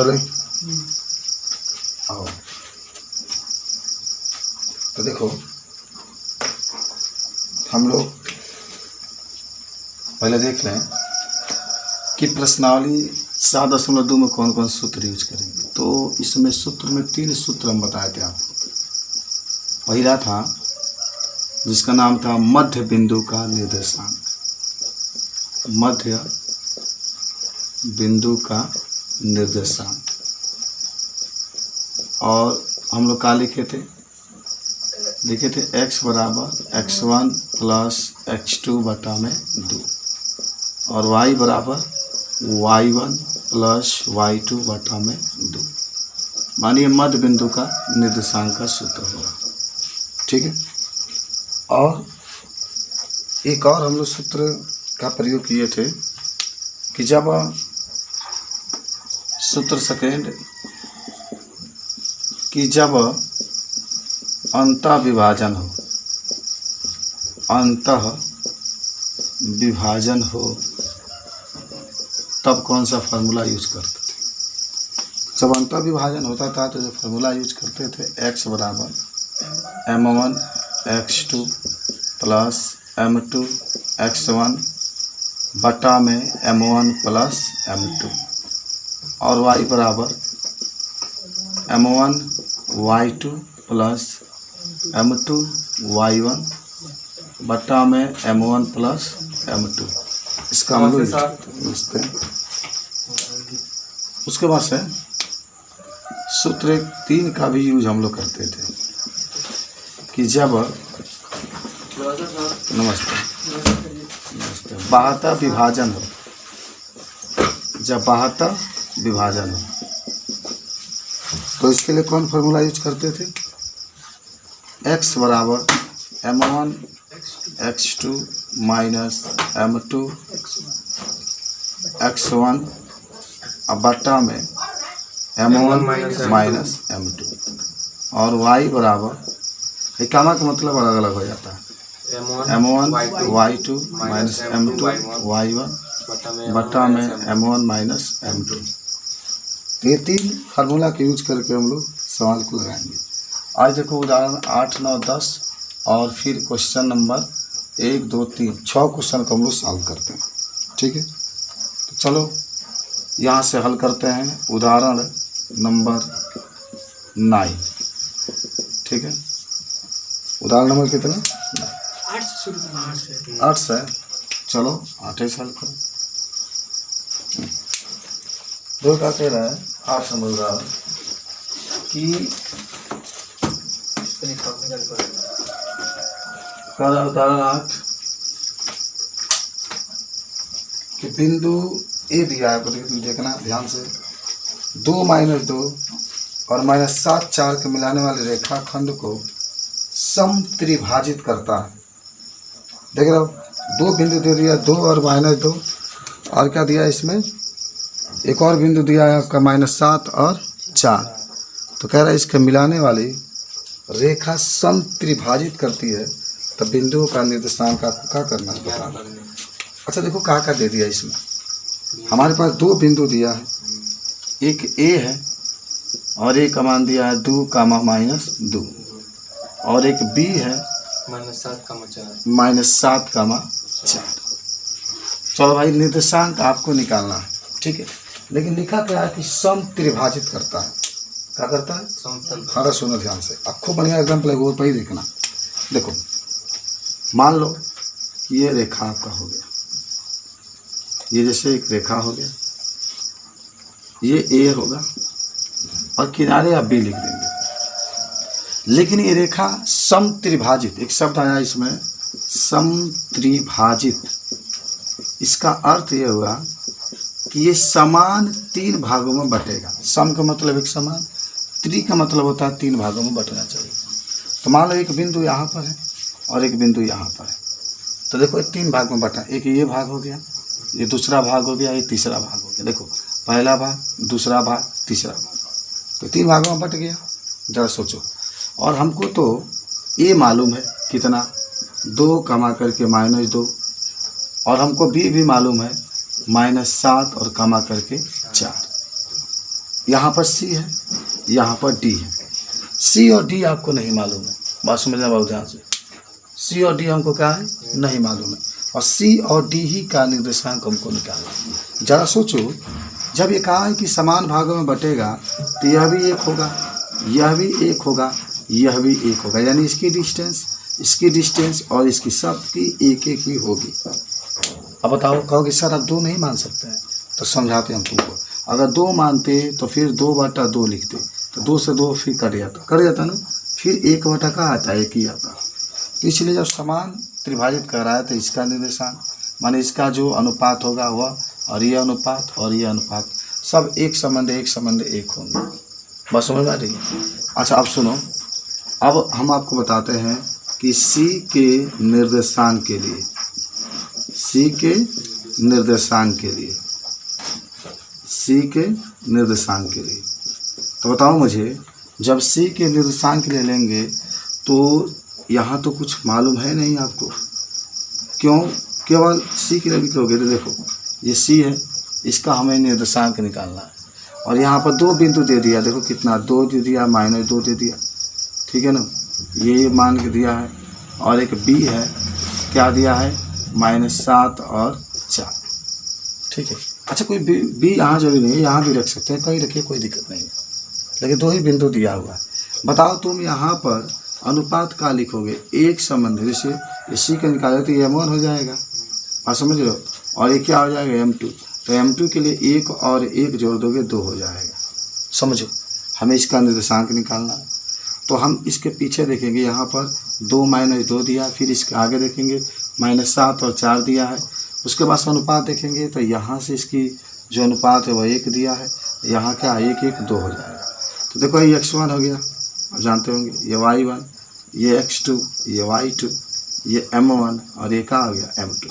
चले आओ। तो देखो हम लोग पहले देख लें कि प्रश्नावली 7.2 में कौन कौन सूत्र यूज करेंगे। तो इसमें सूत्र में 3 सूत्र हम बताए थे आपको। पहला था जिसका नाम था मध्य बिंदु का निर्देशांक, मध्य बिंदु का निर्देशांक। और हम लोग क्या लिखे थे x बराबर x1 प्लस x2 बटा में 2 और y बराबर y1 प्लस y2 बटा में 2। मानिए मध्य बिंदु का निर्देशांक का सूत्र होगा, ठीक है। और एक और हम लोग सूत्र का प्रयोग किए थे कि जब सूत्र सेकेंड कि जब अंतः विभाजन हो, अंतः विभाजन हो तब कौन सा फार्मूला यूज करते थे। जब अंतः विभाजन होता था तो जो फार्मूला यूज करते थे x बराबर m1 x2 plus m2 x1 बटा में m1 प्लस m2 और y बराबर m1 y2 plus m2 y1 बटा में m1 प्लस m2। इसका हम लोग समझते हैं। उसके बाद से सूत्र 3 का भी यूज हम लोग करते थे कि जब नमस्ते बाह्यतः विभाजन हो, जब बाह्यतः विभाजन हो तो इसके लिए कौन फार्मूला यूज करते थे। x बराबर m1 x2 minus m2 x1 बटा में m1 माइनस m2 और y बराबर कामा का मतलब अलग अलग हो जाता है m1 y2 minus m2 y1 बटा में m1 माइनस m2। ये 3 फार्मूला के यूज करके हम लोग सवाल को लगाएंगे। आज देखो उदाहरण 8, 9, 10 और फिर क्वेश्चन नंबर 1, 2, 3 6 क्वेश्चन को हम लोग सॉल्व करते हैं, ठीक है। तो चलो यहाँ से हल करते हैं उदाहरण नंबर 9, ठीक है। उदाहरण नंबर कितना 8 से चलो 8 से हल करो। दो क्या कह रहा है 8 नंबर उदाहरण कि उदाहरण 8 कि बिंदु ए दिया है, देखना ध्यान से 2 माइनस 2 और माइनस 7, 4 के मिलाने वाले रेखाखंड को समत्रिभाजित करता है। देख रहे हो 2 बिंदु दे दिया 2 और माइनस 2 और क्या दिया इसमें एक और बिंदु दिया है आपका -7 और 4। तो कह रहा है इसके मिलाने वाली रेखा समत्रिभाजित करती है तब बिंदुओं का निर्देशांक आपको क्या करना है बताना। अच्छा देखो क्या दे दिया इसमें, हमारे पास 2 बिंदु दिया है, एक ए है और एक का मान दिया है 2, -2 और एक बी है -7, चलो भाई निर्देशांक आपको निकालना है, ठीक है। लेकिन लिखा क्या है कि समत्रिभाजित करता है। क्या करता है हाँ सुनो ध्यान से, अब खूब बढ़िया एग्जाम्पल है वो पर ही देखना। देखो मान लो ये रेखा आपका हो गया, ये जैसे एक रेखा हो गया, ये ए होगा और किनारे आप बी लिख देंगे। लेकिन ये रेखा समत्रिभाजित, एक शब्द आया इसमें समत्रिभाजित, इसका अर्थ ये हुआ कि ये समान 3 भागों में बटेगा। सम का मतलब एक समान, त्रि का मतलब होता है 3 भागों में बटना चाहिए। तो मान लो एक बिंदु यहाँ पर है और एक बिंदु यहाँ पर है, तो देखो 3 भाग में बटा, एक ये भाग हो गया, ये दूसरा भाग हो गया, ये तीसरा भाग हो गया। देखो पहला भाग, दूसरा भाग, तीसरा भाग, तो 3 भागों में बट गया। जरा सोचो, और हमको तो ए मालूम है कितना 2 कमा करके -2 और हमको बी भी मालूम है -7 और कमा करके 4। यहाँ पर सी है, यहाँ पर डी है। सी और डी आपको नहीं मालूम है, बात समझना बहुत ध्यान से। सी और डी हमको क्या है, नहीं मालूम है, और सी और डी ही का निर्देशांक हमको निकालना है। जरा सोचो, जब ये कहा है कि समान भागों में बटेगा तो यह भी एक होगा, यह भी एक होगा, यह भी एक होगा, यानी इसकी डिस्टेंस और इसकी सबकी एक एक ही होगी। अब बताओ, कहोगे सर आप 2 नहीं मान सकते हैं, तो समझाते हम तुमको। अगर 2 मानते तो फिर 2/2 लिखते, तो 2 से 2 फिर कट जाता ना, फिर 1/, का आता है, 1 ही आता। तो इसलिए जब समान त्रिभाजित कर रहा है तो इसका निर्देशांक माने इसका जो अनुपात होगा वह, और ये अनुपात और ये अनुपात सब एक संबंध एक होंगे। बस समझ आ रही। अच्छा अब सुनो, अब हम आपको बताते हैं कि C के निर्देशांक के लिए, C के निर्देशांक के लिए तो बताओ मुझे, जब C के निर्देशांक ले लेंगे तो यहाँ तो कुछ मालूम है नहीं आपको, क्यों केवल C के लिए लिखोगे तो देखो ये C है, इसका हमें निर्देशांक निकालना है, और यहाँ पर 2 बिंदु दे दिया, देखो कितना 2 दे दिया, -2 दे दिया, ठीक है ना, ये मान के दिया है, और एक B है, क्या दिया है, -7 और 4, ठीक है। अच्छा कोई B यहाँ जरूरी नहीं है, यहाँ भी रख सकते हैं, कहीं रखिए, कोई दिक्कत नहीं है, लेकिन 2 ही बिंदु दिया हुआ है। बताओ तुम यहाँ पर अनुपात का लिखोगे, एक संबंध, जैसे इसी का निकाले तो ये M1 हो जाएगा, आप समझ रहे हो, और ये क्या हो जाएगा M2, तो M2 के लिए 1 और 1 जोड़ दोगे 2 हो जाएगा। समझो, हमें इसका निर्देशांक निकालना है, तो हम इसके पीछे देखेंगे, यहाँ पर 2 - 2 दिया, फिर इसके आगे देखेंगे -7 और 4 दिया है, उसके बाद अनुपात देखेंगे तो यहाँ से इसकी जो अनुपात है वह 1 दिया है, यहाँ क्या 1 1 2 हो जाएगा। तो देखो ये x1 हो गया, आप जानते होंगे, ये y1, ये x2, ये y2, ये m1, और ये क्या हो गया m2।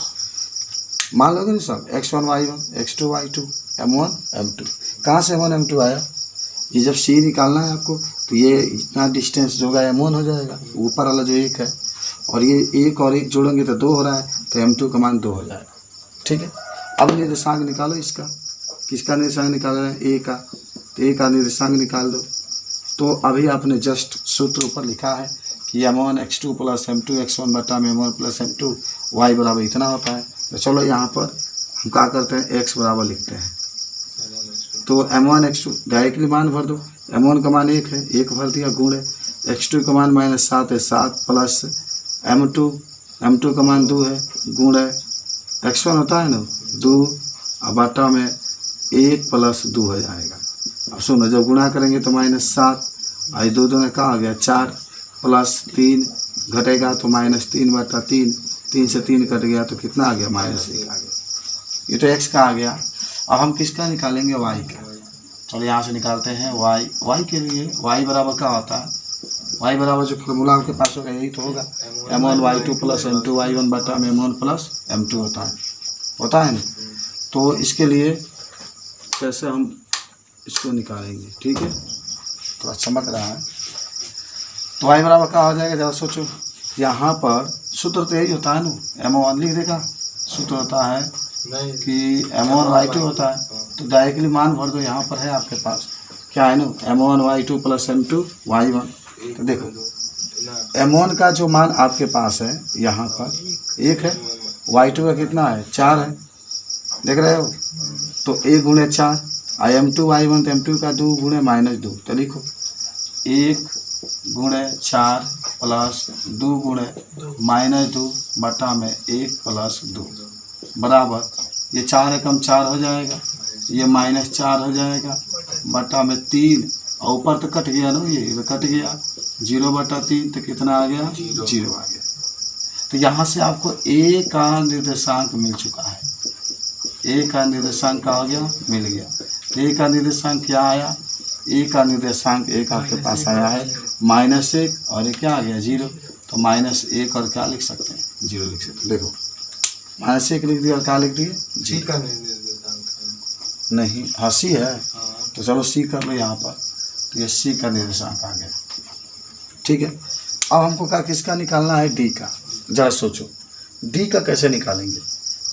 मान लोगे ना सब, x1 y1, x2 y2, m1 m2। कहाँ से m1 m2 आया, ये जब C निकालना है आपको तो ये इतना डिस्टेंस जो होगा m1 हो जाएगा, ऊपर वाला जो 1 है, और ये 1 और 1 जोड़ेंगे तो 2 हो रहा है, तो m2 का मान 2 हो जाएगा, ठीक है। अब निर्देशांक निकालो इसका, किसका निर्देशांक निकालना है, A का, तो A का निर्देशांक निकाल दो। तो अभी आपने जस्ट सूत्र ऊपर लिखा है कि m1 x2 + m2 x1 बटा m1 + m2 y बराबर इतना होता है। तो चलो यहाँ पर हम क्या करते हैं, x बराबर लिखते हैं, तो m1 x2 डायरेक्टली मान भर दो, m1 का मान 1 है, 1 भर दिया, गुणे x2 का मान -7 है, 7 प्लस m2 का मान 2 है, गुणे x1 होता है ना 2, अब बटा में 1 + 2 हो जाएगा। अब सुनो, जब गुणा करेंगे तो -7, आई 2 दूने का आ गया 4, प्लस 3 घटेगा तो -3/3, 3 से 3 कट गया तो कितना आ गया, -1 आ गया। ये तो x का आ गया। अब हम किसका निकालेंगे, y का। चलो यहाँ से निकालते हैं y के लिए। y बराबर क्या होता है, y बराबर जो फॉर्मूला आपके पास होगा यही तो होगा, m1 y2 + m2 y1 बटा m1 + m2 होता है ना। तो इसके लिए कैसे हम इसको निकालेंगे, ठीक है, थोड़ा चमक रहा है। तो y बराबर क्या हो जाएगा, जरा सोचो, यहाँ पर सूत्र तो यही होता है ना, m1 लिख देगा, सूत्र होता है कि m1 y2 होता है, तो डायरेक्टली मान भर दो, यहाँ पर है आपके पास क्या है ना, m1 y2 + m2 y1। तो देखो m1 का जो मान आपके पास है यहाँ पर 1 है, y2 का कितना है 4 है, देख रहे हो, तो 1 × 4, m2 y1 तो m2 का 2 × -2, तो लिखो 1 × 4 + 2 × -2 बटा में 1 + 2 बराबर, ये 4 एकम 4 हो जाएगा, ये -4 हो जाएगा, बटा में 3, और ऊपर तो कट गया ना, ये तो कट गया, 0/3, तो कितना आ गया, 0 आ गया। तो यहाँ से आपको A का निर्देशांक मिल चुका है, A का निर्देशांक का हो गया, मिल गया। तो A का निर्देशांक क्या आया, A का निर्देशांक एक आपके पास आया है -1, और ये क्या आ गया 0, तो -1 और क्या लिख सकते हैं, 0 लिख सकते हैं। देखो -1 लिख दिया और क्या लिख दिए, C का निर्देशांक नहीं, हाँ C है, तो चलो C कर लो यहाँ पर, तो ये C का निर्देशांक आ गया, ठीक है। अब हमको क्या किसका निकालना है, D का। जरा सोचो D का कैसे निकालेंगे,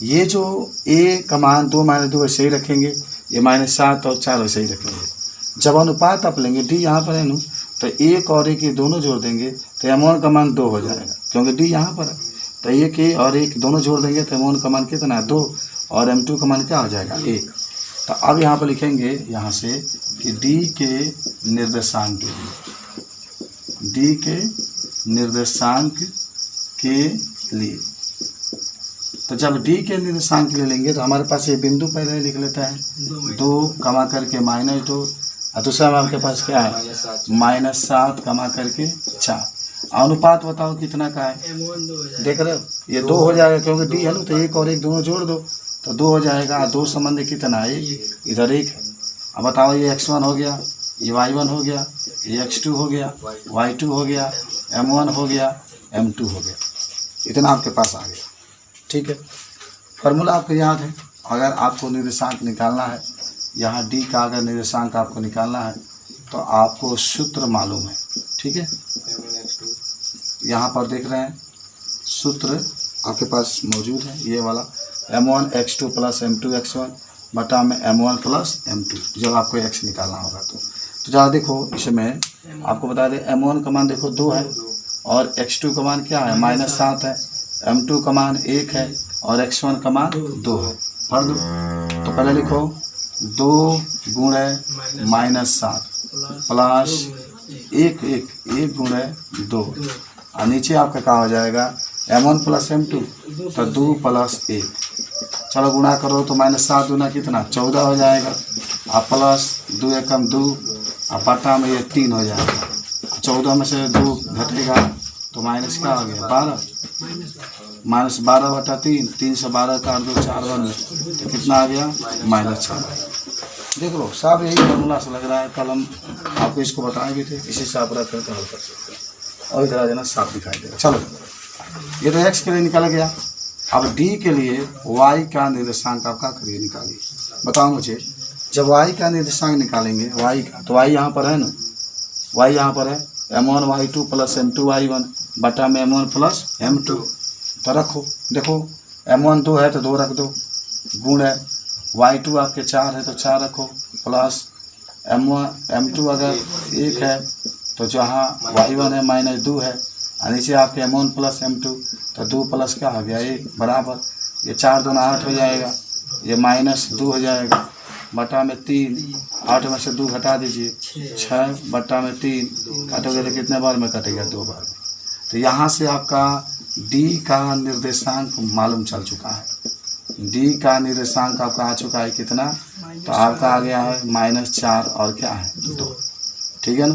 ये जो A का मान 2 - 2 वैसे ही रखेंगे, ये -7 और 4 वैसे ही रखेंगे, जब अनुपात आप लेंगे डी यहाँ पर है ना, तो एक और एक ये दोनों जोड़ देंगे तो M1 का मान 2 हो जाएगा, क्योंकि डी यहाँ पर है। तो एक ए और एक दोनों जोड़ देंगे तो M1 का मान कितना है 2, और M2 का मान क्या हो जाएगा 1। तो अब यहाँ पर लिखेंगे यहाँ से कि डी के निर्देशांक के लिए, डी के निर्देशांक के लिए, तो जब डी के निर्देशांक के लिए लेंगे तो हमारे पास ये बिंदु पहले लिख लेता है 2 कमा करके -2, और दूसरा में आपके पास क्या है -7 कमा करके 4। अनुपात बताओ कितना का है, देख रहे हो ये 2 हो जाएगा, क्योंकि डी है ना, तो एक और एक दोनों जोड़ दो तो 2 हो जाएगा। 2 संबंध कितना है, इधर 1 है। अब बताओ ये x1 हो गया, ये y1 हो गया, ये x2 हो गया, y2 हो गया, m1 हो गया, m2 हो गया, इतना आपके पास आ गया। ठीक है, फार्मूला आपको याद है। अगर आपको निर्देशांक निकालना है, यहाँ डी का अगर निर्देशांक आपको निकालना है तो आपको सूत्र मालूम है। ठीक है, यहाँ पर देख रहे हैं सूत्र आपके पास मौजूद है, ये वाला m1 x2 plus m2 x1 बटा में m1 प्लस m2, जब आपको x निकालना होगा तो ज़रा देखो इसमें आपको बता दें m1 का मान देखो 2 है, और x2 का मान क्या है -7 है, m2 का मान 1 है, और x1 का मान 2 है। भर दो, तो पहले लिखो 2 गुणे -7 प्लस 1 गुणे 2, और नीचे आपका क्या हो जाएगा m1 प्लस m2, तो 2 प्लस 1। चलो गुणा करो तो -7 गुना कितना 14 हो जाएगा, आप प्लस 2 एकम 2, और बटा में ये 3 हो जाएगा। 14 में से 2 घटेगा तो माइनस क्या हो गया 12, -12 बटा 3, 3 से 12 काट दो 4 बन, तो कितना आ गया -6। देख लो सब यही फॉर्मूला से लग रहा है, कल हम आपको इसको बताए भी थे, इसी से आप रख करके हल कर सकते हैं, और इधर देना साफ दिखाई देगा। चलो ये तो x के लिए निकल गया। अब d के लिए y का निर्देशांक आप क्या करिए निकालिए, बताओ मुझे। जब y का निर्देशांक निकालेंगे y का, तो y यहाँ पर है ना, y यहाँ पर है m1 y2 plus m2 y1 बटा में m1 प्लस m2, तो रखो देखो m1 2 है तो 2 रख दो, गुण है y2 आपके 4 है तो 4 रखो, प्लस m2 अगर 1 है तो जहाँ y1 है -2 है, और नीचे आपके m1 प्लस m2, तो 2 प्लस क्या हो गया 1 बराबर, ये 4 दूना 8 हो जाएगा, ये -2 हो जाएगा, बटा में 3, 8 में से 2 घटा दीजिए 6 बटा में 3, काटोगे तो कितने बार में कटेगा 2 बार में। तो यहाँ से आपका d का निर्देशांक मालूम चल चुका है, d का निर्देशांक आपका आ चुका है कितना, तो आपका आ गया है -4 और क्या है 2। ठीक है ना,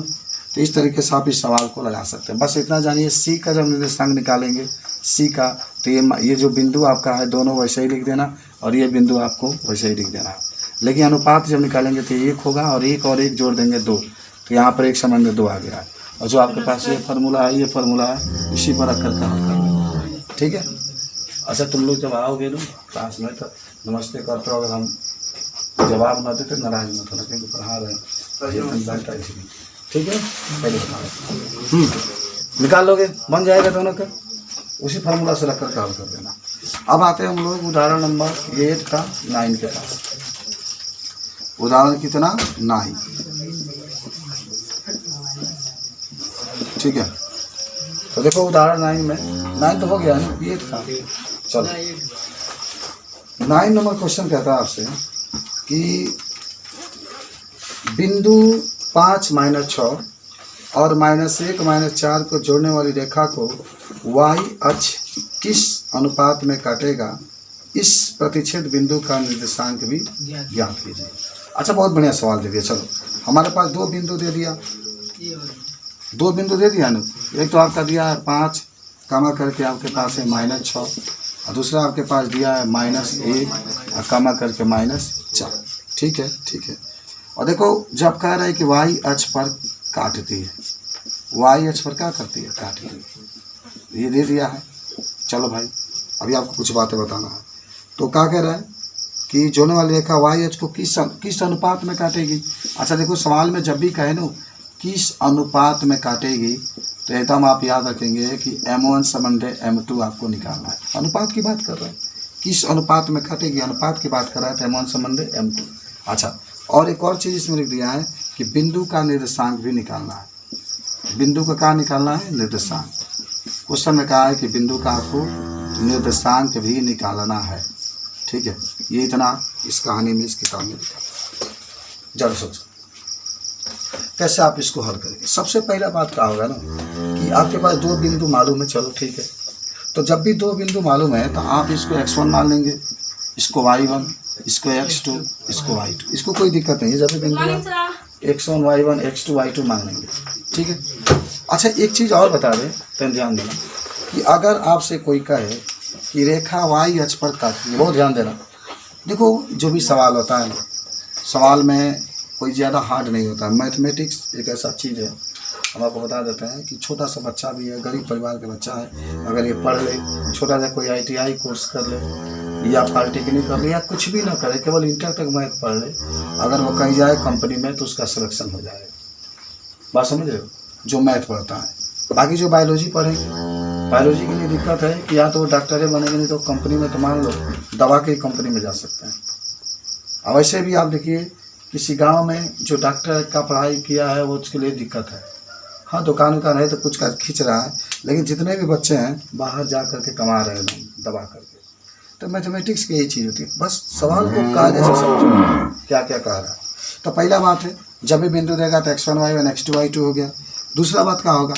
तो इस तरीके से आप इस सवाल को लगा सकते हैं। बस इतना जानिए, सी का जब निर्देशांक निकालेंगे सी का, तो ये जो बिंदु आपका है दोनों वैसे ही लिख देना, और ये बिंदु आपको वैसे ही लिख देना। लेकिन अनुपात जब निकालेंगे तो 1 होगा, और 1 जोड़ देंगे 2, तो यहाँ पर 1 संबंध 2 आ गया है, और जो आपके पास ये फार्मूला है, ये फार्मूला है, इसी पर रख करके हल कर लेंगे। ठीक है, अच्छा तुम लोग जब आओगे ना क्लास में तो नमस्ते करते हो, अगर हम जवाब ना देते नाराज मत होना, क्योंकि पढ़ा रहे हैं इसलिए। ठीक है, पहले बता निकाल लोगे, बन जाएगा दोनों का, उसी फार्मूला से रख कर हल कर देना। अब आते हैं हम लोग उदाहरण नंबर 8 का 9 के पास। उदाहरण कितना 9, ठीक है। तो देखो उदाहरण 9 में 9 तो हो गया ना, 8 का। चलो 9 नंबर क्वेश्चन कहता है आपसे कि बिंदु 5 - 6 और -1 - 4 को जोड़ने वाली रेखा को y अक्ष किस अनुपात में काटेगा, इस प्रतिच्छेद बिंदु का निर्देशांक भी ज्ञात कीजिए। अच्छा बहुत बढ़िया सवाल दे दिया। चलो हमारे पास 2 बिंदु दे दिया, 2 बिंदु दे दिया ना। एक तो आपका दिया है 5 कमा करके आपके पास है -6, और दूसरा आपके पास दिया है -1 और कमा करके -4। ठीक है, ठीक है। और देखो जब कह रहे हैं कि y अक्ष पर काटती है, y अक्ष पर क्या करती है, काटती है, ये दे दिया है। चलो भाई अभी आपको कुछ बातें बताना है। तो क्या कह रहा है कि जोड़ने वाली रेखा y अक्ष को किस अनुपात में काटेगी। अच्छा देखो सवाल में जब भी कहे ना किस अनुपात में काटेगी, तो एकदम आप याद रखेंगे कि m1 संबंधे m2 आपको निकालना है। अनुपात की बात कर रहे हैं, किस अनुपात में काटेगी, अनुपात की बात कर रहा है तो m1 संबंधे m2। अच्छा और एक और चीज़ इसमें लिख दिया है कि बिंदु का निर्देशांक भी निकालना है। बिंदु का क्या निकालना है? निर्देशांक। क्वेश्चन में कहा है कि बिंदु का आपको निर्देशांक भी निकालना है। ठीक है, ये इतना इस कहानी में, इस किताब में लिखा। जरा सोचो कैसे आप इसको हल करेंगे। सबसे पहला बात क्या होगा ना कि आपके पास दो बिंदु मालूम है, चलो ठीक है। तो जब भी दो बिंदु मालूम है तो आप इसको x1 मान लेंगे, इसको y1, इसको x2, इसको y2, इसको कोई दिक्कत नहीं है। जब भी बिंदु x1 y1 x2 y2 मान लेंगे, ठीक है। अच्छा एक चीज़ और बता दें, तो ध्यान देना कि अगर आपसे कोई कहे कि रेखा y अक्ष पर काटती है, बहुत ध्यान देना। देखो जो भी सवाल होता है ना, सवाल में कोई ज़्यादा हार्ड नहीं होता। मैथमेटिक्स एक ऐसा चीज़ है, हम आपको बता देते हैं कि छोटा सा बच्चा भी है, गरीब परिवार का बच्चा है, अगर ये पढ़ ले, छोटा सा कोई ITI कोर्स कर ले या पॉलिटेक्निक कर ले या कुछ भी ना करे, केवल इंटर तक मैथ पढ़ ले, अगर वो कहीं जाए कंपनी में तो उसका सिलेक्शन हो जाएगा। बात समझ रहे हो? जो मैथ पढ़ता है। बाकी जो बायोलॉजी पढ़ेंगे, बायोलॉजी के लिए दिक्कत है कि या तो वो डॉक्टरे बनेंगे, नहीं तो कंपनी में तो मान लो दवा की कंपनी में जा सकते हैं। अब वैसे भी आप देखिए किसी गांव में जो डॉक्टर का पढ़ाई किया है वो उसके लिए दिक्कत है। हाँ दुकान उकान है तो कुछ का खींच रहा है, लेकिन जितने भी बच्चे हैं बाहर जा करके कमा रहे हैं दबा करके। तो मैथमेटिक्स की यही चीज़ होती है, बस सवाल को कायदे से समझो क्या क्या कह रहा है। तो पहला बात है, जब भी बिंदु देगा तो x1 y1 x2 y2 हो गया। दूसरा बात क्या होगा,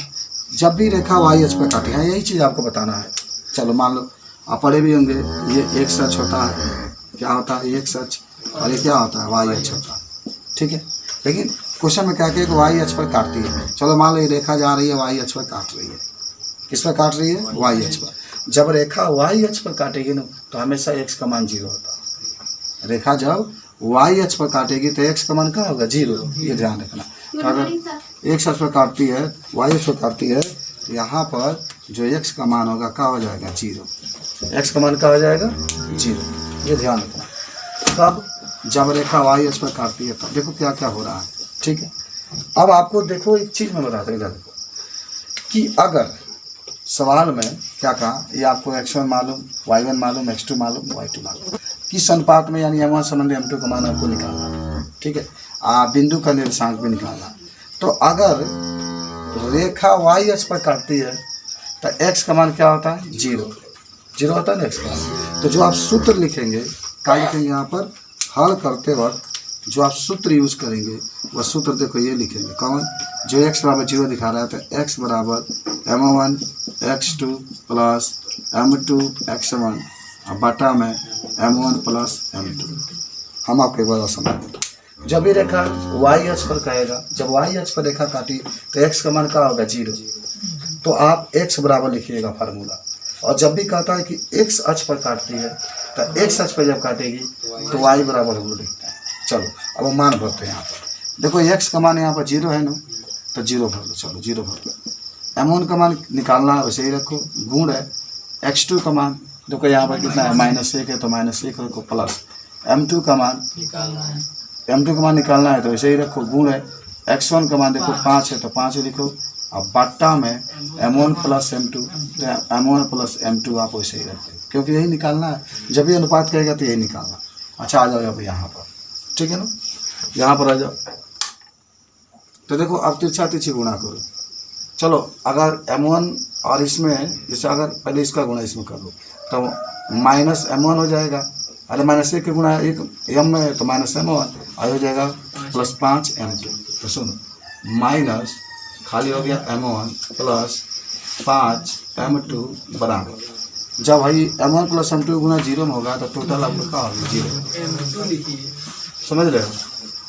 जब भी रेखा y अक्ष पर काटे, हाँ यही चीज़ आपको बताना है। चलो मान लो आप पढ़े भी होंगे, ये x अक्ष होता है, क्या होता है x अक्ष, और ये क्या होता है y अक्ष होता है, ठीक है। लेकिन क्वेश्चन में क्या कहे कि y अक्ष पर काटती है। चलो मान लो ये रेखा जा रही है y अक्ष पर काट रही है, किस पर काट रही है? y अक्ष पर। जब रेखा y अक्ष पर काटेगी ना तो हमेशा x का मान 0 होता है। रेखा जब y अक्ष पर काटेगी तो x का मान क्या होगा? 0। ये ध्यान रखना। तो अगर x अक्ष पर काटती है, y अक्ष पर काटती है, तो यहाँ पर जो x का मान होगा क्या हो जाएगा? 0। x का मान क्या हो जाएगा? 0। ये ध्यान रखना। तब जब रेखा y अक्ष पर काटती है तब देखो क्या क्या हो रहा है, ठीक है। अब आपको देखो एक चीज़ मैं बताता हूँ देखो कि अगर सवाल में क्या कहा, ये आपको x1 मालूम, y1 मालूम, x2 मालूम, y2 मालूम, किस अनुपात में यानी m1 संबंधी m2 का मान आपको निकालना, ठीक है। बिंदु का निर्देशांक भी निकालना। तो अगर रेखा y अक्ष पर काटती है तो x का मान क्या होता है? 0 होता है ना x का। तो जो आप सूत्र लिखेंगे, क्या लिखेंगे यहाँ पर हल करते वक्त जो आप सूत्र यूज़ करेंगे वह सूत्र देखो ये लिखेंगे। कौन? जो x बराबर 0 दिखा रहा है तो x बराबर m1 x2 plus m2 x1 और बटा में m1 प्लस m2। हम आपको एक बार समझें, जब ये रेखा y अक्ष पर कहेगा, जब y अक्ष पर रेखा काटी तो x का मान क्या होगा? 0। तो आप x बराबर लिखिएगा फार्मूला। और जब भी कहता है कि x अक्ष पर काटती है तो x अक्ष पर जब काटेगी तो y बराबर हम लोग लिखते हैं। चलो अब मान भरते हैं यहाँ पर। देखो x का मान यहाँ पर 0 है ना, तो 0 भर लो। चलो 0 भर लो। m1 का मान निकालना है, वैसे ही रखो। गुण है x2 का मान, देखो यहाँ पर कितना है? -1 है तो -1 रखो, प्लस m2 का मान निकालना है, m2 का मान निकालना है तो वैसे ही रखो। गुण है x1 का मान देखो 5 है तो 5 लिखो, अब बट्टा में m1 प्लस m2, तो m1 प्लस m2 आप वैसे ही रखते, क्योंकि यही निकालना है। जब भी अनुपात कहेगा तो यही निकालना। अच्छा आ जाओ अब यहाँ पर, ठीक है ना, यहाँ पर आ जाओ। तो देखो अब तिरछा तिरछी गुणा करो। चलो अगर m1 और इसमें जैसे अगर पहले इसका गुणा इसमें कर लो तो -m1 हो जाएगा। अरे -1 के गुणा एक m में तो -m1 और हो जाएगा +5 m2। तो सुनो माइनस खाली हो गया m1 प्लस 5 m2 बराबर, जब भाई m1 प्लस m2 गुना 0 में होगा तो टोटल आपको क्या होगा? 0। समझ रहे हो?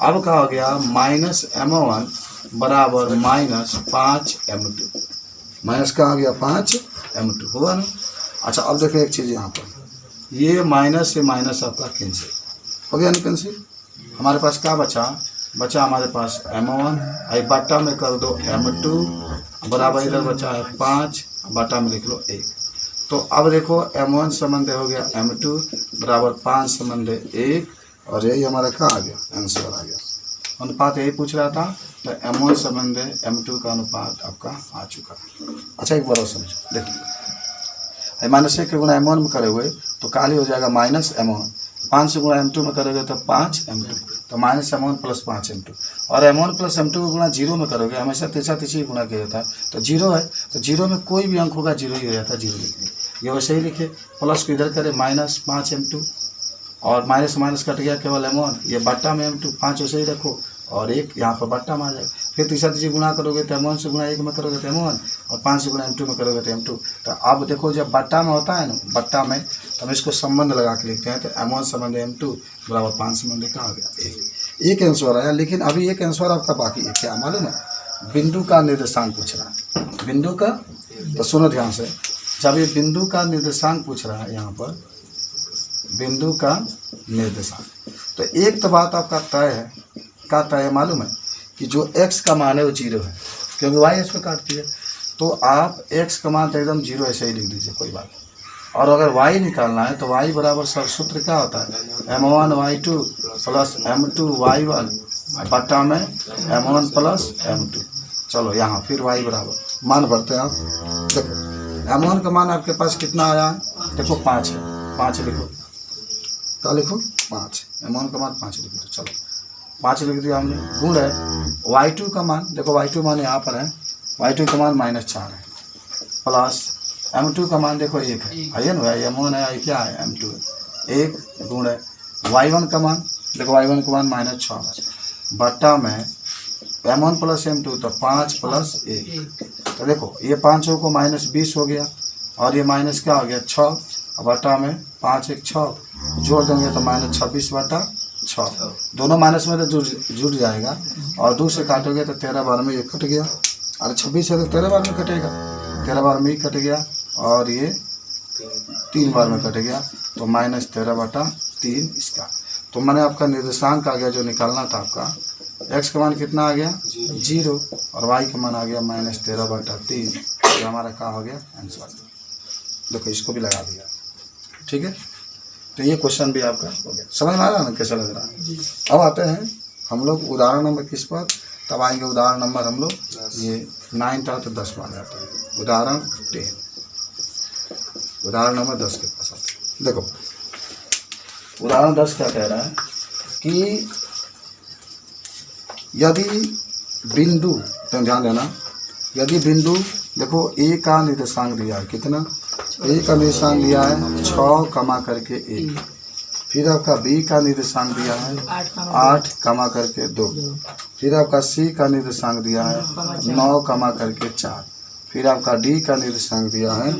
अब क्या हो गया? -m1 बराबर -5 m2, माइनस का आ गया 5 m2 हुआ ना। अच्छा अब देखो एक चीज़ यहाँ पर, ये माइनस से माइनस आपका कैंसिल हो गया ना, कैंसिल। हमारे पास क्या बचा हमारे पास m1, आई बट्टा में कर दो m2 बराबर इधर बचा है 5, बट्टा में लिख लो 1। तो अब देखो m1 संबंध हो गया m2 बराबर 5 संबंध 1, और यही हमारा क्या आ गया? आंसर आ गया। अनुपात यही पूछ रहा था, तो m1 संबंध m2 का अनुपात आपका आ चुका। अच्छा एक बार और समझो, देखिए -1 के गुणा m1 में करे हुए तो काली हो जाएगा -m1, 5 से गुणा m2 में करेंगे तो 5 m2। तो माइनस M1 प्लस 5 M2, और M1 प्लस M2 को गुणा 0 में करोगे, हमेशा तीसरा तीसरी गुणा किया जाता है, तो 0 है तो 0 में कोई भी अंक होगा 0 ही हो जाता है, 0 लिखिए। ये वैसे ही लिखे, प्लस को इधर करें माइनस 5 M2, और माइनस माइनस कट गया केवल M1, ये बट्टा में M2, 5 वैसे ही रखो और 1 यहाँ पर बट्टा में आ जाएगा। फिर तीसरा तीसरी गुणा करोगे तो M1 से गुणा 1 में करोगे तो M1, और 5 से गुणा M2 में करोगे तो M2। तो अब देखो जब बट्टा में होता है ना, बट्टा में, तो हम इसको संबंध लगा के लिखते हैं, तो M1 संबंध M2 बराबर 5 संबंध कहाँ आ गया, एक आंसर आया। लेकिन अभी एक आंसर आपका बाकी है, क्या मालूम है? बिंदु का निर्देशांक पूछ रहा है, बिंदु का। तो सुनो ध्यान से, जब ये बिंदु का निर्देशांक पूछ रहा है, यहाँ पर बिंदु का निर्देशांक, तो एक तो बात आपका तय है, क्या तय है मालूम है? कि जो x का मान है वो 0 है, क्योंकि y इस पर काटती है, तो आप x का मान तो एकदम 0 ऐसे ही लिख दीजिए, कोई बात नहीं। और अगर y निकालना है तो y बराबर सब सूत्र क्या होता है, M1 Y2 plus M2 Y1 बट्टा में M1 प्लस M2। चलो यहाँ फिर y बराबर मान भरते हैं आप। देखो M1 का मान आपके पास कितना आया है, देखो 5 है, 5 लिखो, क्या लिखो 5, M1 का मान 5 लिखो। तो चलो 5 लिख दिया हमने, गुण है Y2 का मान, देखो Y2 मान यहाँ पर है, Y2 का मान -4 है, प्लस M2 का मान देखो 1 है ना, M1 है, क्या है M2 है, 1 गुण है Y1 का मान, देखो Y1 का मान -6 है, बट्टा में M1 प्लस M2, तो 5 प्लस 1, तो देखो ये 5 को -20 हो गया, और ये माइनस क्या हो गया 6, बट्टा में 5 1 6, जोड़ देंगे तो -26 बटा 6, दोनों माइनस में तो जुड़ जाएगा, और 2 से काटोगे तो 13 बार में ये कट गया, अरे 26 है तो 13 बार में कटेगा, 13 बार में ही कट गया, और ये 3 बार में कट गया, तो -13 बटा 3 इसका। तो मैंने आपका निर्देशांक आ गया जो निकालना था आपका, x का मान कितना आ गया 0, और y का मान आ गया -13 बटा 3, तो हमारा क्या हो गया आंसर। देखो इसको भी लगा दिया, ठीक है। तो ये क्वेश्चन भी आपका हो गया, समझ में आ रहा है ना कैसा लग रहा है। अब आते हैं हम लोग उदाहरण नंबर किस पर, तब आएंगे उदाहरण नंबर हम लोग, ये 9 था तो 10 मान जाता है, उदाहरण 10, उदाहरण नंबर 10 के पास आते हैं। देखो उदाहरण 10 क्या कह रहा है कि यदि बिंदु, तो ध्यान देना, यदि बिंदु देखो a का निर्देशांक दिया है, कितना a का निर्देशांक दिया है 6 कमा करके 1, फिर आपका b का निर्देशांक दिया है 8 कमा करके 2, फिर आपका c का निर्देशांक दिया है 9 कमा करके 4, फिर आपका d का निर्देशांक दिया है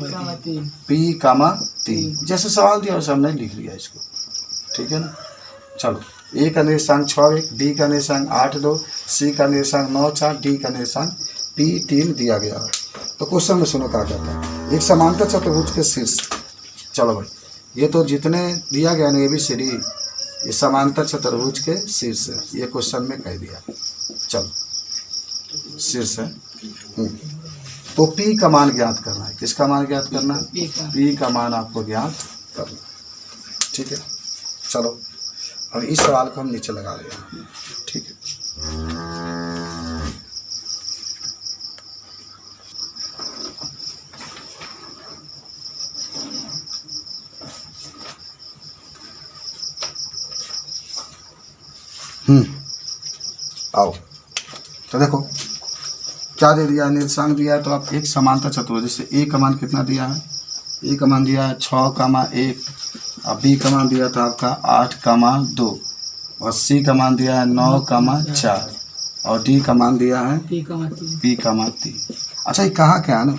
p कमा 3। जैसे सवाल दिया वैसे हमने लिख लिया इसको, ठीक है ना। चलो a का निर्देशांक 6 1, b का निर्देशांक 8 2, c का निर्देशांक 9 4, d का निर्देशांक p 3 दिया गया है। तो क्वेश्चन में सुनो क्या कहता है, एक समांतर चतुर्भुज के शीर्ष, चलो भाई ये तो जितने दिया गया ना ABCD, ये समांतर चतुर्भुज के शीर्ष है, ये क्वेश्चन में कह दिया। चलो शीर्ष है, तो P का मान ज्ञात करना है, किसका मान ज्ञात करना है, P का मान आपको ज्ञात करना, ठीक है। चलो अब इस सवाल को हम नीचे लगा रहे हैं, ठीक है। आओ तो देखो क्या दे दिया, निर्देशांक दिया है, तो आप एक समांतर चतुर्भुज, जैसे a का मान कितना दिया है, a का मान दिया है 6 कमा 1, और b का मान दिया था आपका 8 कमा 2, और c का मान दिया है 9 कमा 4, और d का मान दिया है p कमा 3। अच्छा ये कहा क्या है ना,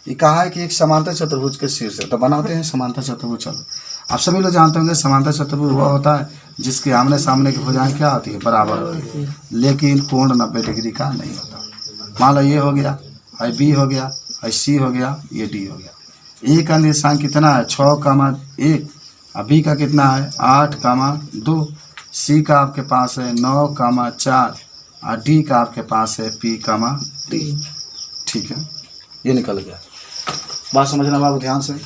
ये कहा है कि एक समांतर चतुर्भुज के शीर्ष है, तो बनाते हैं समांतर चतुर्भुज। चलो आप सभी लोग जानते होंगे समांतर चतुर्भुज हुआ होता है जिसके आमने सामने की भुजाएं क्या होती है, बराबर होती है, लेकिन कोण 90 डिग्री का नहीं होता। मान लो ये हो गया, है बी हो गया, है सी हो गया, ये डी हो गया। ए का निर्देशांक कितना है 6 कमा 1, और बी का कितना है 8 कमा 2, सी का आपके पास है 9 कमा 4, और डी का आपके पास है p कमा 3, ठीक है। ये निकल गया, बात समझना बाबू ध्यान से।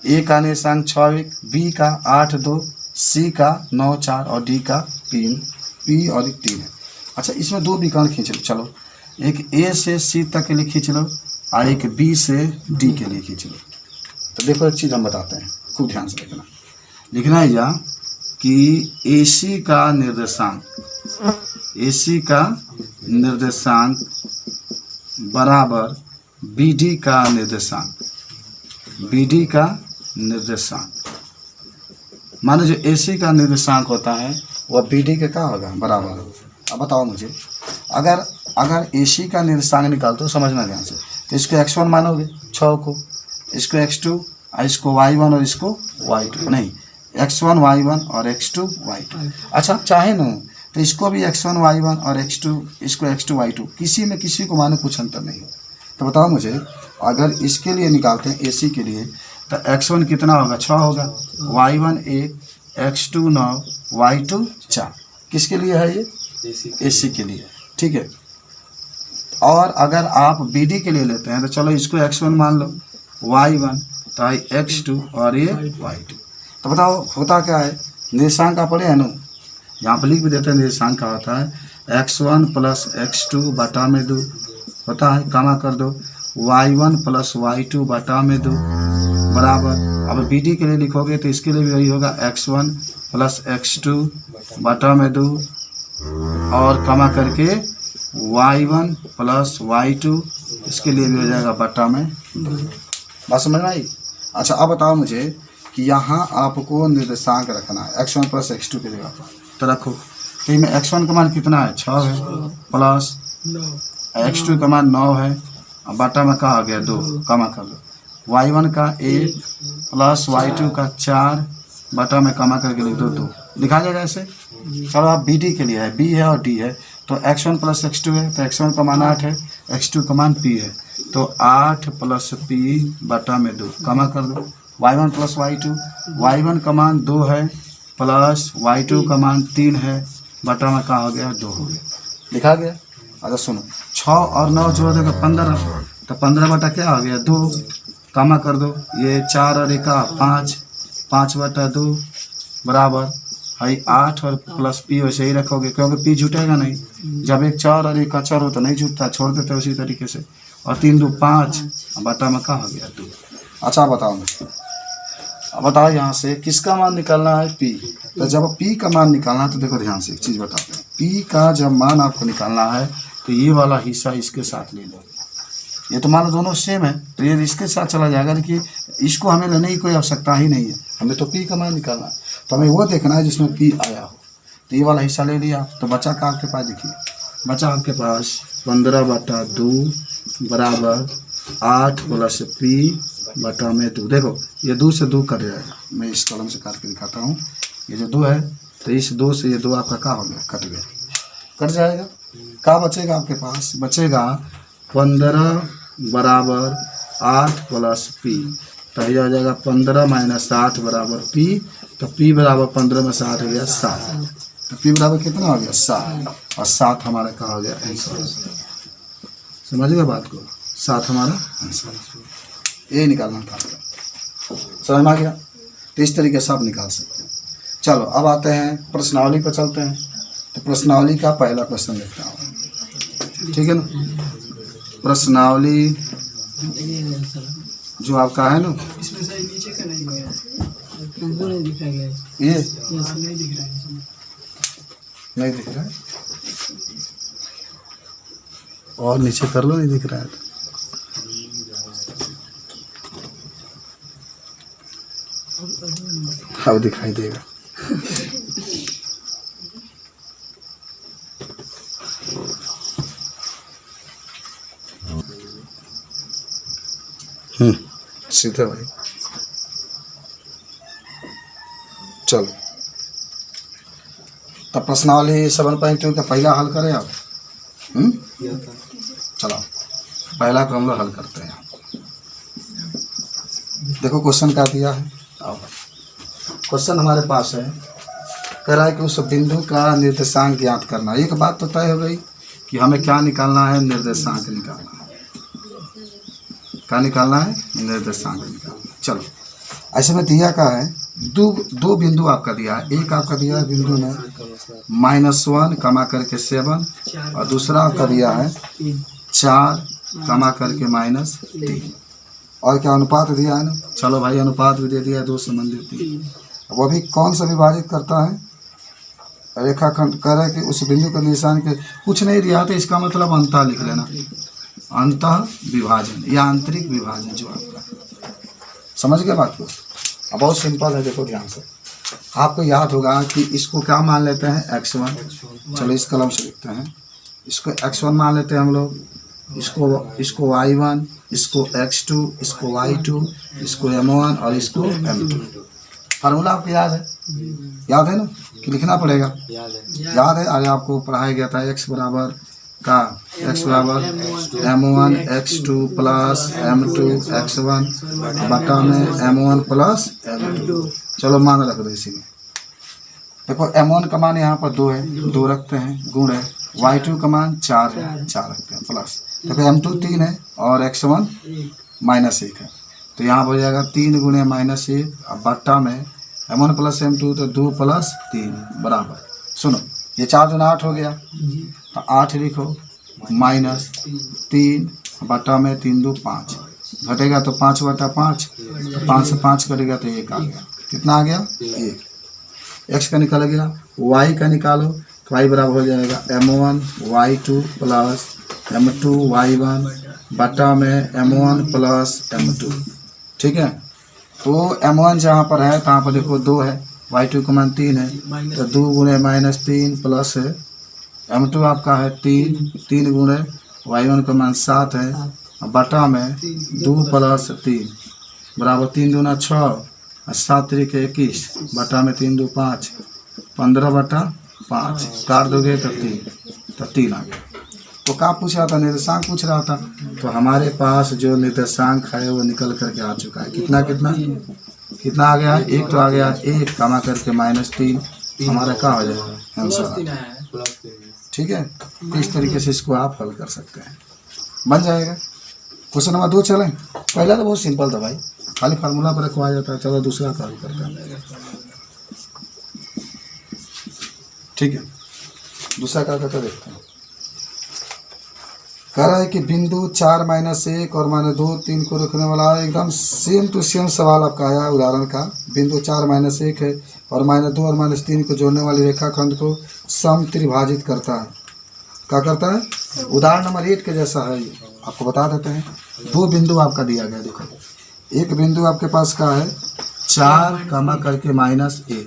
ए का निर्देशांक 6 1, बी का 8 2, सी का 9 4, और डी का p और 3 है। अच्छा इसमें दो विकर्ण खींच लो, चलो एक ए से सी तक के लिए खींच लो, और एक बी से डी के लिए खींच लो। तो देखो एक चीज़ हम बताते हैं, खूब ध्यान से देखना, लिखना है यहाँ कि AC का निर्देशांक बराबर BD का निर्देशांक। मानो जो AC का निर्देशांक होता है वह BD के क्या होगा, बराबर होगा। अब बताओ मुझे, अगर AC का निर्देशांक निकालते हो, समझना ध्यान से, तो इसको x1 मानोगे 6 को, इसको x2, इसको y1 और इसको y2, नहीं x1 y1 और x2 y2। अच्छा चाहे ना तो इसको भी x1 y1 और x2, इसको x2 y2, किसी में किसी को माने कुछ अंतर नहीं। तो बताओ मुझे, अगर इसके लिए निकालते हैं AC के लिए, तो x1 कितना होगा, 6 होगा, y1 1, x2 9, y2 4। किसके लिए है ये, AC के लिए, ठीक है। और अगर आप BD के लिए लेते हैं तो चलो इसको x1 मान लो, y1 तो x2 और ये y2। तो बताओ होता क्या है, निर्देशांक का पढ़े है ना, यहाँ पर लिख भी देते हैं। निर्देशांक का होता है x1 प्लस x2 बटा में 2 होता है, कामा कर दो, y1 प्लस y2 बटा में 2 बराबर। अब BD के लिए लिखोगे तो इसके लिए भी वही होगा, x1 प्लस x2 बटा में 2 और कामा करके y1 प्लस y2, इसके लिए भी हो जाएगा बटा में 2। बात समझ में आई। अच्छा अब बताओ मुझे कि यहाँ आपको निर्देशांक रखना है x1 प्लस x2 की जगह पर, तो रखो। तो में x1 का मान कितना है, 6 है, प्लस x2 का मान 9 है, अब बटा में कहा गया 2, कमा कर लो, y1 का 1 प्लस y2 का 4 बटा में कमा करके लिख दो 2, लिखा जाएगा ऐसे। चलो आप BD के लिए है, B है और D है, तो x1 प्लस x2 है, तो x1 का मान 8 है, x2 का मान P है, तो 8 प्लस P बटा में 2, कमा कर दो, y1 प्लस y2, y1 का मान 2 है प्लस y2 का मान 3 है, बटा में कहा हो गया 2 हो गया, लिखा गया। अच्छा सुनो, 6 और 9 जोड़ देगा 15, तो 15 बटा क्या हो गया 2, कमा कर दो, ये 4 और 1 5, 5 बटा 2 बराबर है 8 और प्लस P वैसे ही रखोगे क्योंकि P जुटेगा नहीं, जब एक 4 और 1 4 हो तो नहीं जुटता, छोड़ देते उसी तरीके से, और 3 2 5 बटा में कहा हो गया 2। अच्छा बताओ मुझे, अब बताओ यहाँ से किसका मान निकालना है, P। तो जब P का मान निकालना है तो देखो ध्यान से एक चीज़ बताते हैं, P का जब मान आपको निकालना है तो ये वाला हिस्सा इसके साथ ले लो, ये तो मान लो दोनों सेम है तो ये इसके साथ चला जाएगा, लेकिन इसको हमें लेने की कोई आवश्यकता ही नहीं है, हमें तो P का मान निकालना है, तो हमें वो देखना है जिसमें P आया हो। तो ये वाला हिस्सा ले लिया, तो बचा का आपके पास, देखिए बचा आपके पास 15 बटा 2 बराबर 8 प्लस P बटा में 2। देखो ये 2 से 2 कट जाएगा, मैं इस कलम से काट के दिखाता हूँ, ये जो 2 है तो इस 2 से ये 2 आपका क्या हो गया, कट गया, कट जाएगा। क्या बचेगा आपके पास, बचेगा 15 बराबर 8 प्लस P, तो ये हो जाएगा 15 माइनस 8 बराबर P, तो P बराबर 15 में 8 हो गया 7, तो P बराबर कितना हो गया 7, और 7 हमारा कहा हो गया आंसर। समझ गए बात को, 7 हमारा आंसर, ये निकालना था, समझ में आ गया। तो इस तरीके से आप निकाल सकते हैं। चलो अब आते हैं प्रश्नावली पर चलते हैं, तो प्रश्नावली का पहला क्वेश्चन देखता हूँ, ठीक है ना। प्रश्नावली जो आपका है ना, इसमें सही नीचे का नहीं गया, नहीं दिखा गया, ये नहीं दिख रहा है, नहीं दिख रहा है, और नीचे कर लो, नहीं दिख रहा है अब दिखाई देगा। सीधे भाई, चलो तब प्रश्नावली 7.2 का पहला हल करें आप। चलो पहला को हम लोग हल करते हैं। देखो क्वेश्चन क्या दिया है, क्वेश्चन हमारे पास है, कह रहा है कि उस बिंदु का निर्देशांक ज्ञात करना। एक बात तो तय हो गई कि हमें क्या निकालना है, निर्देशांक निकालना है। क्या निकालना है, निर्देशांक निकालना। चलो ऐसे में दिया क्या है, दो बिंदु आपका दिया है। एक आपका दिया है बिंदु में -1 कमा करके 7, और दूसरा आपका दिया है 4 कमा करके -3। और क्या अनुपात दिया है ना, चलो भाई अनुपात भी दे दिया, 2 संबंधित 3। वो भी कौन सा विभाजित करता है, रेखाखंड कह रहा है कि उस बिंदु के निशान के कुछ नहीं दिया तो इसका मतलब अंतः लिख लेना, अंतः विभाजन या आंतरिक विभाजन जो आपका, समझ गए बात को। अब बहुत सिंपल है, देखो ध्यान से, आपको याद होगा कि इसको क्या मान लेते हैं x1, चलो इस कलम से लिखते हैं, इसको x1 मान लेते हैं हम लोग, इसको y1, इसको x2, इसको y2, इसको m1 और इसको m2। फार्मूला आपको याद है, याद है ना कि लिखना पड़ेगा, याद है। अरे आपको पढ़ाया गया था x बराबर m1 x2 plus m2 x1 बटा में m1 प्लस m2। चलो मान रख दो इसी में, देखो m1 का मान यहाँ पर 2 है, 2 रखते हैं, गुण है, y2 का मान 4 है, 4 रखते हैं, प्लस देखो m2 3 है और x1 -1 है, तो यहाँ पर हो जाएगा 3 गुणे -1 अब बट्टा में m1 प्लस m2 तो 2 प्लस 3 बराबर, सुनो ये 4 दूना 8 हो गया, तो 8 लिखो -3 बटा में 3 2 5 घटेगा तो 5 बटा 5, तो 5 से 5 कटेगा तो 1 आ गया, कितना आ गया 1। x का निकल गया, y का निकालो तो y बराबर हो जाएगा m1 y2 plus m2 y1 बटा में m1 प्लस m2, ठीक है। तो m1 जहाँ पर है तहाँ पर देखो 2 है, y2 का मान 3 है, तो 2 गुणे -3 प्लस m2 आपका है 3 गुणे y1 का मान 7 है, बटा में 2 प्लस 3 बराबर 3 दूना 6 और 7 3 21 बटा में 3 2 5 15 बटा 5 काट दोगे तो 3 आ गया। तो क्या पूछ रहा था, निर्देशांक पूछ रहा था, तो हमारे पास जो निर्देशांक है वो निकल करके आ चुका है, कितना कितना कितना आ गया, 1 तो आ गया, 1 कमा करके -3 हमारा क्या हो जाएगा आंसर, ठीक है। इस तरीके से इसको आप हल कर सकते हैं, बन जाएगा। क्वेश्चन नंबर 2 चलें। पहला तो बहुत सिंपल था भाई, खाली फार्मूला पर रखवाया जाता है, चलो दूसरा का हल करते हैं, ठीक है। दूसरा क्या करते देखते हैं, कह रहा है कि बिंदु 4 -1 और -2 3 को रखने वाला है, एकदम सेम टू सेम सवाल आपका आया उदाहरण का। बिंदु 4 -1 है और -2 और -3 को जोड़ने वाली रेखाखंड को समत्रिभाजित करता है, क्या करता है, उदाहरण नंबर 8 के जैसा है, आपको बता देते हैं। 2 बिंदु आपका दिया गया, देखो एक बिंदु आपके पास का है 4 कमा करके -1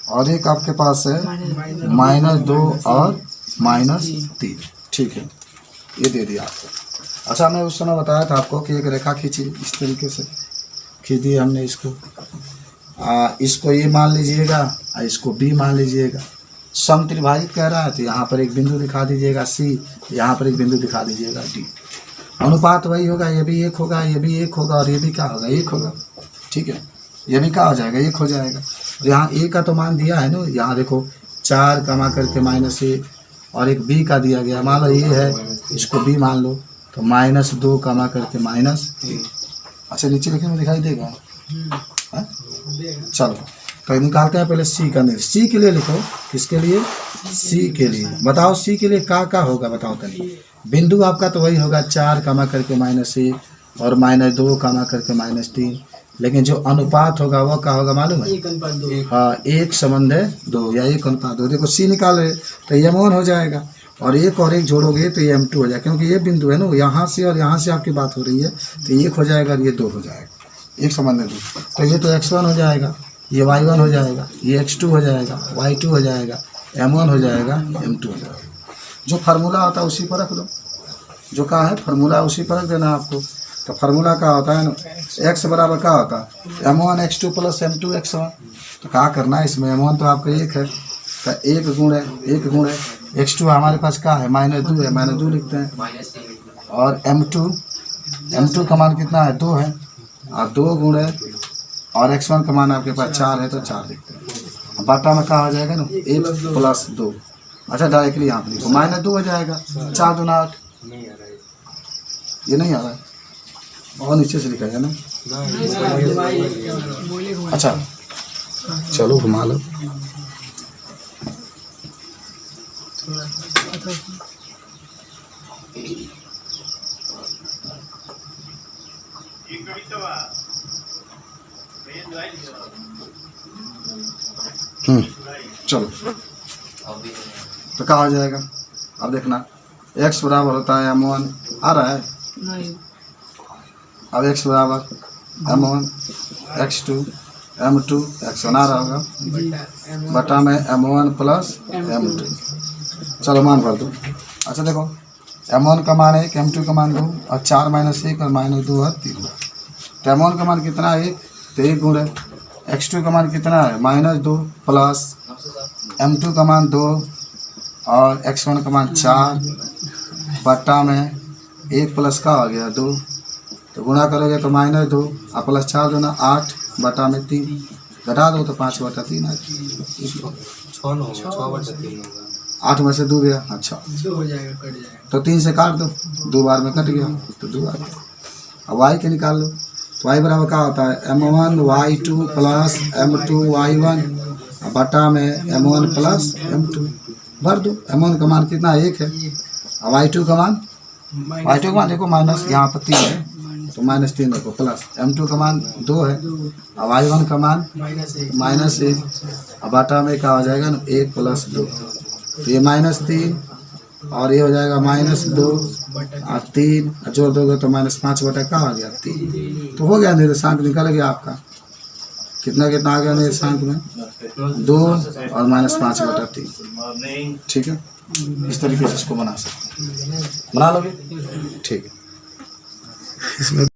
और एक आपके पास है -2 और -3, ठीक है, ये दे दिया आपको। अच्छा मैं उस समय बताया था आपको कि एक रेखा खींची, इस तरीके से खींच दी हमने, इसको ये मान लीजिएगा और इसको B मान लीजिएगा, समत्रिभाजित कह रहा है तो यहाँ पर एक बिंदु दिखा दीजिएगा C, यहाँ पर एक बिंदु दिखा दीजिएगा D, अनुपात वही होगा, ये भी 1 होगा, ये भी 1 होगा और ये भी क्या होगा 1 होगा, ठीक है, ये भी क्या हो जाएगा 1 हो जाएगा। यहाँ A का तो मान दिया है ना, यहाँ देखो 4 कमा करके -1 और एक B का दिया गया, मान लो ये है, इसको B मान लो, तो -2 कमा करके -3। अच्छा नीचे लिखने में दिखाई देगा, चलो तो निकालते हैं पहले C का, C के लिए लिखो, किसके लिए, C के लिए, बताओ C के लिए क्या होगा बताओ तनी। बिंदु आपका तो वही होगा 4 कमा करके -1 और -2 कमा करके -3, लेकिन जो अनुपात होगा वो क्या होगा मालूम है, 1:2 या 1:2। देखो C निकाल रहे तो ये m1 हो जाएगा और 1 और 1 जोड़ोगे तो ये m2 हो जाएगा, क्योंकि ये बिंदु है ना, यहाँ से और यहाँ से आपकी बात हो रही है, तो 1 हो जाएगा और ये 2 हो जाएगा, 1:2। तो ये तो x1 हो जाएगा, ये y1 हो जाएगा, ये x2 हो जाएगा, y2 हो जाएगा, m1 हो जाएगा, m2 हो जाएगा। जो फार्मूला होता है उसी पर रख दो, जो क्या है फार्मूला उसी पर रख देना आपको। तो फार्मूला क्या होता है ना, x बराबर क्या होता है m1 x2 plus m2 x1। तो क्या करना है इसमें, m1 तो आपका 1 है, तो 1 गुणे x2 हमारे पास क्या है -2 है, -2 लिखते हैं, और m2 का मान कितना है 2 है, और 2 गुणे और x1 का मान आपके पास 4 है तो 4 लिखते हैं, बटा में क्या हो जाएगा ना 1 प्लस 2। अच्छा डायरेक्टली यहाँ पर लिखो -2 हो जाएगा, 4 दूना 8, ये नहीं आ रहा है और नीचे से लिखा है ना, अच्छा चलो घुमा लो, चलो तो क्या हो जाएगा, अब देखना x बराबर होता है m1, आ रहा है, नहीं अब x बराबर m1 x2 m2 x1 आ रहा होगा जी बटा में m1 प्लस m2। चलो मान भर दो। अच्छा देखो m1 का मान 1, m2 का मान 2 और 4 माइनस 1 और माइनस 2 है 3। तो m1 का मान कितना है 1, तो 1 गुणे x2 का मान कितना है -2 प्लस m2 का मान 2 और x1 का मान 4 बटा में 1 प्लस का आ गया 2, तो गुणा करोगे तो -2 और प्लस 4 दूना 8 बटा में 3, घटा दो तो 5 बटा 3 आ गया। 8 में से 2 गया, अच्छा 2 हो जाएगा, कट जाएगा। तो 3 से काट दो, 2 बार में कट गया तो 2 आ गया। अब y के निकाल लो, तो y बराबर क्या होता है m1 y2 plus m2 y1 बटा में m1 प्लस m2। भर दो, m1 का मान कितना 1 है और y2 का मान देखो माइनस यहाँ पर 3 है तो -3 देखो प्लस m2 का मान 2 है और y1 का मान -1 और बटा में क्या हो जाएगा ना 1 प्लस 2, तो ये -3 और ये हो जाएगा -2 और 3 जोड़ दोगे तो -5 बटा का आ गया 3। तो हो गया निर्देशांक निकल गया आपका, कितना कितना आ गया निर्देशांक में 2 और -5 बटा 3। ठीक है, इस तरीके से इसको बना सकते हैं, बना लोगे ठीक है। इसमें